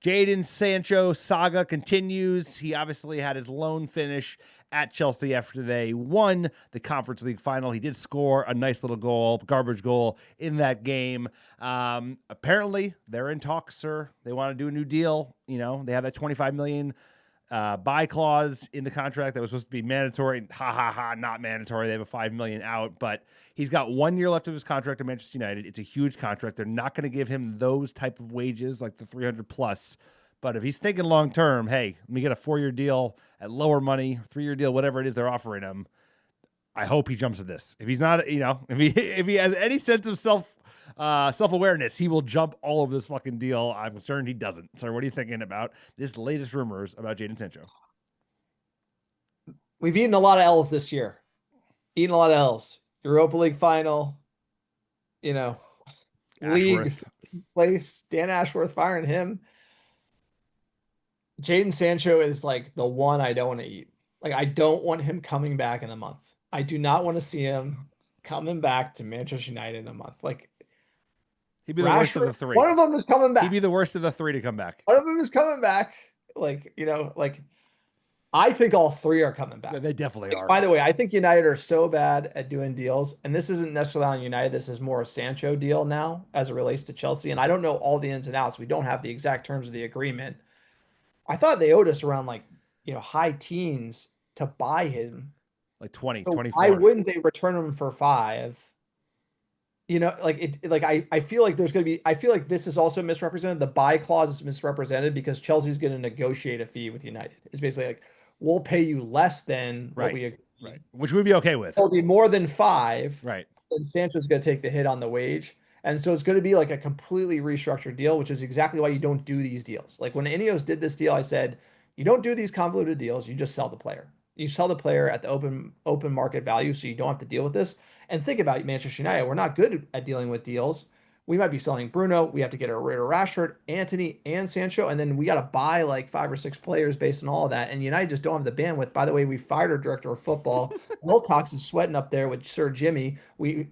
Jadon Sancho saga continues. He obviously had his loan finish at Chelsea after they won the Conference League final. He did score a nice little goal, garbage goal in that game. Apparently, they're in talks, sir. They want to do a new deal. You know, they have that $25 million buy clause in the contract that was supposed to be mandatory. Not mandatory. They have a $5 million out, but he's got 1 year left of his contract at Manchester United. It's a huge contract. They're not going to give him those type of wages, like the 300 plus. But if he's thinking long term, hey, let me get a 4-year deal at lower money, 3-year deal, whatever it is they're offering him. I hope he jumps at this. If he's not, you know, if he has any sense of self-awareness, he will jump all over this fucking deal. I'm concerned he doesn't. So what are you thinking about this latest rumors about Jadon Sancho? We've eaten a lot of L's this year. Eaten a lot of L's. Europa League final, you know, league place, Dan Ashworth firing him. Jadon Sancho is like the one I don't want to eat. Like, I don't want him coming back in a month. I do not want to see him coming back to Manchester United in a month. Like, he'd be the worst of the three. One of them is coming back. He'd be the worst of the three to come back. One of them is coming back. Like, you know, like, I think all three are coming back. They definitely are. By the way, I think United are so bad at doing deals, and this isn't necessarily on United. This is more a Sancho deal now as it relates to Chelsea. And I don't know all the ins and outs. We don't have the exact terms of the agreement. I thought they owed us around, like, you know, high teens to buy him. Like 20, so 24. Why wouldn't they return him for 5? You know, I feel like there's going to be, I feel like this is also misrepresented. The buy clause is misrepresented because Chelsea's going to negotiate a fee with United. It's basically like, we'll pay you less than what we agreed. Right. Which we'd be okay with. It'll be more than 5. Right. And Sancho's going to take the hit on the wage. And so it's going to be like a completely restructured deal, which is exactly why you don't do these deals. Like, when INEOS did this deal, I said, you don't do these convoluted deals. You just sell the player. You sell the player at the open market value, so you don't have to deal with this. And think about Manchester United. We're not good at dealing with deals. We might be selling Bruno. We have to get rid of Rashford, Antony, and Sancho. And then we got to buy like 5 or 6 players based on all of that. And United just don't have the bandwidth. By the way, we fired our director of football. Wilcox is sweating up there with Sir Jimmy. We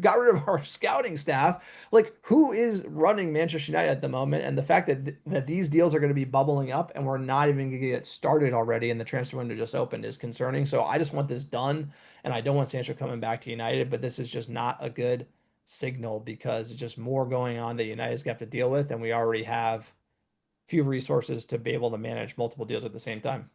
got rid of our scouting staff. Like, who is running Manchester United at the moment? And the fact that these deals are going to be bubbling up and we're not even going to get started already and the transfer window just opened is concerning. So I just want this done. And I don't want Sancho coming back to United, but this is just not a good signal because it's just more going on that United's got to deal with, and we already have few resources to be able to manage multiple deals at the same time.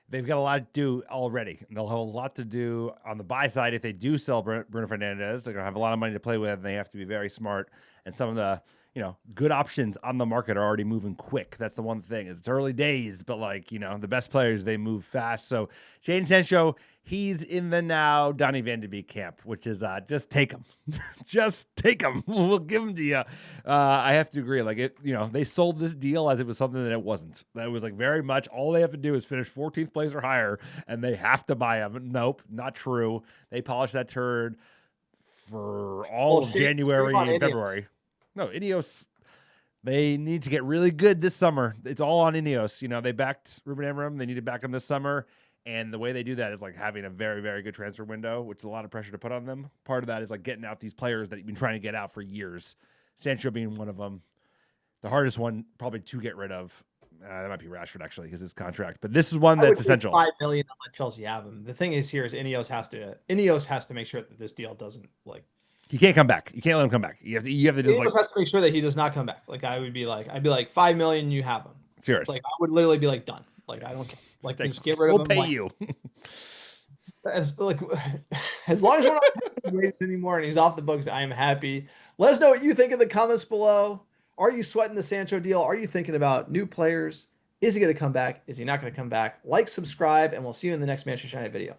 They've got a lot to do already. They'll have a lot to do on the buy side. If they do sell Bruno Fernandes, they're going to have a lot of money to play with, and they have to be very smart. And some of the, you know, good options on the market are already moving quick. That's the one thing. It's early days, but, like, you know, the best players, they move fast. So Jadon Sancho, he's in the now Donny Van de Beek camp, which is just take him. Just take him. We'll give him to you. I have to agree. Like, it, you know, they sold this deal as it was something that it wasn't. That was like very much all they have to do is finish 14th place or higher, and they have to buy him. Nope, not true. They polished that turd for all of January and February. No, INEOS, they need to get really good this summer. It's all on INEOS. You know, they backed Ruben Amorim. They need to back him this summer. And the way they do that is like having a very, very good transfer window, which is a lot of pressure to put on them. Part of that is like getting out these players that you've been trying to get out for years. Sancho being one of them. The hardest one probably to get rid of. That might be Rashford, actually, because his contract. But this is one that's essential. $5 million to let Chelsea have him. The thing is, here is INEOS has to make sure that this deal doesn't, like, he can't come back. You can't let him come back. You have to just INEOS has to make sure that he does not come back. Like, I'd be like $5 million, you have him. Serious. Like, I would literally be like, done. Like, I don't care. Like, just get rid of him. We'll pay you. As long as we're not rates anymore and he's off the books, I am happy. Let us know what you think in the comments below. Are you sweating the Sancho deal? Are you thinking about new players? Is he going to come back? Is he not going to come back? Like, subscribe, and we'll see you in the next Manchester United video.